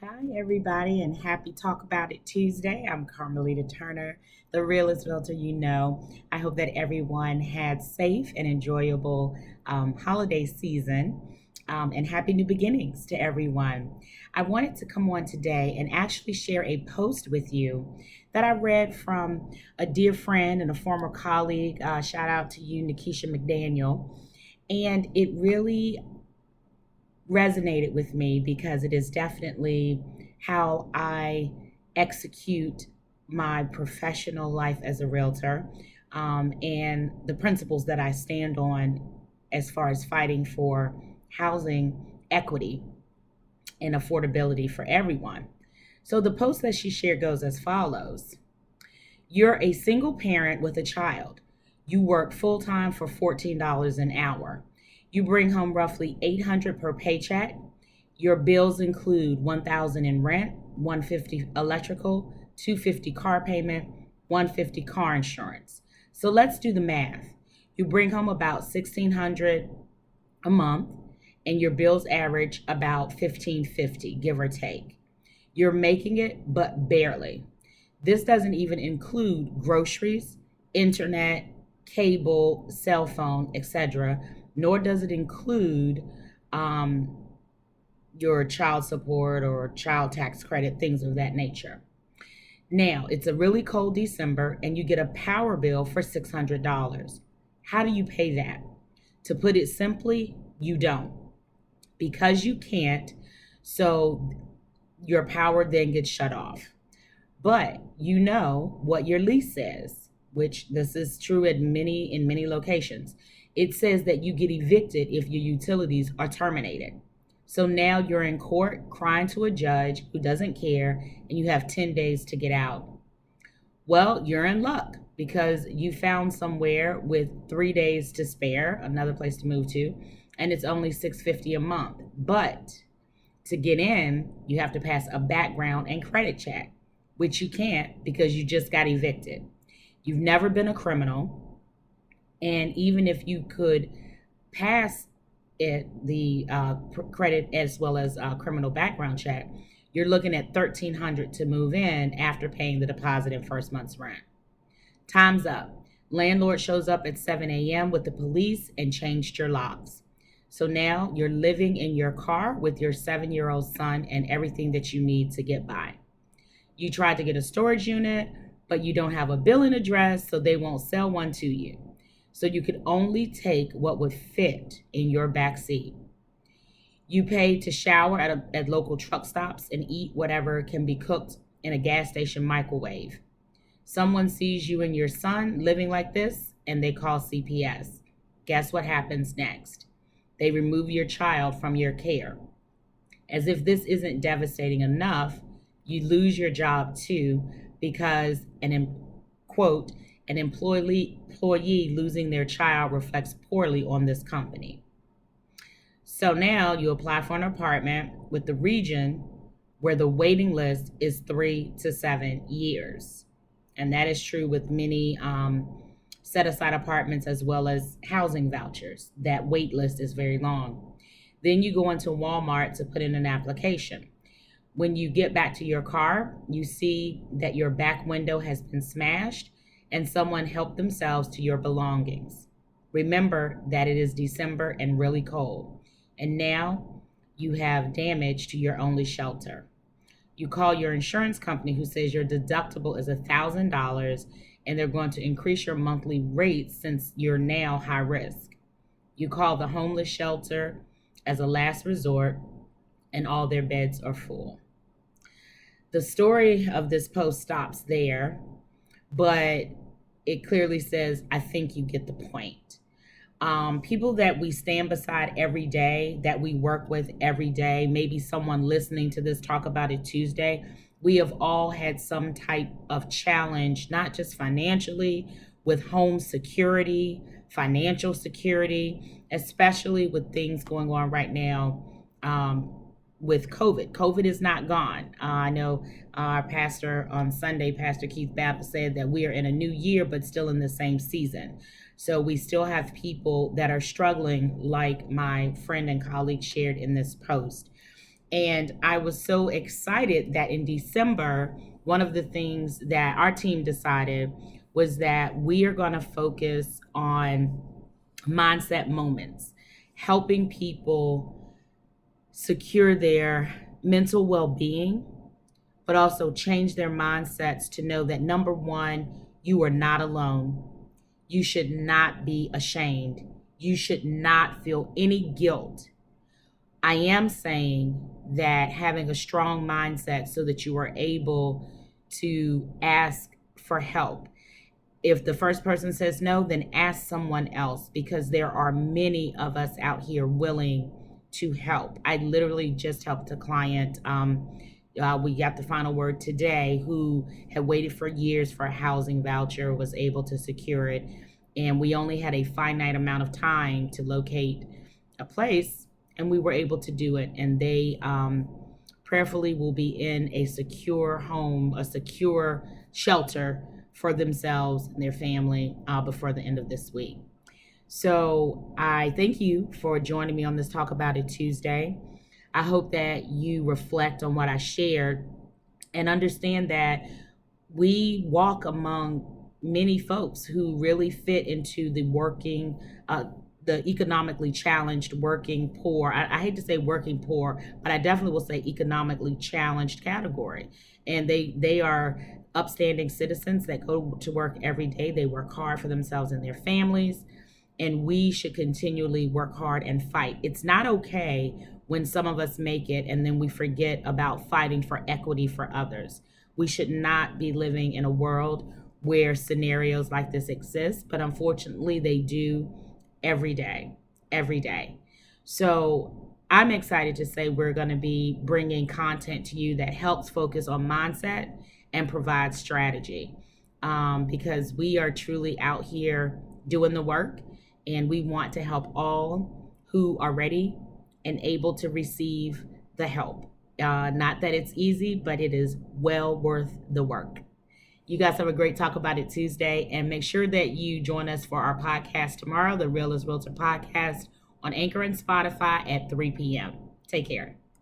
Hi, everybody, and happy Talk About It Tuesday. I'm Carmelita Turner, the realest realtor you know. I hope that everyone had safe and enjoyable holiday season, and happy new beginnings to everyone. I wanted to come on today and actually share a post with you that I read from a dear friend and a former colleague. Shout out to you, Nikisha McDaniel. And it really resonated with me because it is definitely how I execute my professional life as a realtor, and the principles that I stand on as far as fighting for housing equity and affordability for everyone. So the post that she shared goes as follows. You're a single parent with a child. You work full time for $14 an hour. You bring home roughly 800 per paycheck. Your bills include 1,000 in rent, 150 electrical, 250 car payment, 150 car insurance. So let's do the math. You bring home about 1,600 a month and your bills average about 1,550, give or take. You're making it, but barely. This doesn't even include groceries, internet, cable, cell phone, etc., nor does it include um, your child support or child tax credit, things of that nature. Now, it's a really cold December and you get a power bill for $600. How do you pay that? To put it simply, you don't. Because you can't, so your power then gets shut off. But you know what your lease says, which this is true at many locations. It says that you get evicted if your utilities are terminated. So now you're in court crying to a judge who doesn't care, and you have 10 days to get out. Well, you're in luck because you found somewhere with 3 days to spare, another place to move to, and it's only $650 a month. But to get in, you have to pass a background and credit check, which you can't because you just got evicted. You've never been a criminal, and even if you could pass the credit as well as criminal background check, you're looking at 1,300 to move in after paying the deposit and first month's rent. Time's up. Landlord shows up at 7 a.m. with the police and changed your locks. So now you're living in your car with your 7-year-old son and everything that you need to get by. You tried to get a storage unit, but you don't have a billing address, so they won't sell one to you. So you could only take what would fit in your back seat. You pay to shower at local truck stops and eat whatever can be cooked in a gas station microwave. Someone sees you and your son living like this and they call CPS. Guess what happens next? They remove your child from your care. As if this isn't devastating enough, you lose your job too because quote, an employee losing their child reflects poorly on this company. So now you apply for an apartment with the region where the waiting list is 3 to 7 years. And that is true with many set aside apartments as well as housing vouchers. That wait list is very long. Then you go into Walmart to put in an application. When you get back to your car, you see that your back window has been smashed and someone helped themselves to your belongings. Remember that it is December and really cold. And now you have damage to your only shelter. You call your insurance company who says your deductible is $1,000 and they're going to increase your monthly rate since you're now high risk. You call the homeless shelter as a last resort and all their beds are full. The story of this post stops there, but it clearly says, I think you get the point. People that we stand beside every day, that we work with every day, maybe someone listening to this Talk About It Tuesday, we have all had some type of challenge, not just financially, with home security, financial security, especially with things going on right now with COVID. COVID is not gone. I know our pastor on Sunday, Pastor Keith Battle, said that we are in a new year, but still in the same season. So we still have people that are struggling, like my friend and colleague shared in this post. And I was so excited that in December, one of the things that our team decided was that we are going to focus on mindset moments, helping people secure their mental well being, but also change their mindsets to know that number one, you are not alone. You should not be ashamed. You should not feel any guilt. I am saying that having a strong mindset so that you are able to ask for help. If the first person says no, then ask someone else, because there are many of us out here willing to help. I literally just helped a client. We got the final word today, who had waited for years for a housing voucher, was able to secure it. And we only had a finite amount of time to locate a place, and we were able to do it. And they prayerfully will be in a secure home, a secure shelter for themselves and their family before the end of this week. So I thank you for joining me on this Talk About It Tuesday. I hope that you reflect on what I shared and understand that we walk among many folks who really fit into the economically challenged, working poor. I hate to say working poor, but I definitely will say economically challenged category. And they are upstanding citizens that go to work every day. They work hard for themselves and their families. And we should continually work hard and fight. It's not okay when some of us make it and then we forget about fighting for equity for others. We should not be living in a world where scenarios like this exist, but unfortunately they do every day, every day. So I'm excited to say we're going to be bringing content to you that helps focus on mindset and provide strategy, because we are truly out here doing the work, and we want to help all who are ready and able to receive the help. Not that it's easy, but it is well worth the work. You guys have a great Talk About It Tuesday, and make sure that you join us for our podcast tomorrow, the Real is Realtor podcast, on Anchor and Spotify at 3 p.m. Take care.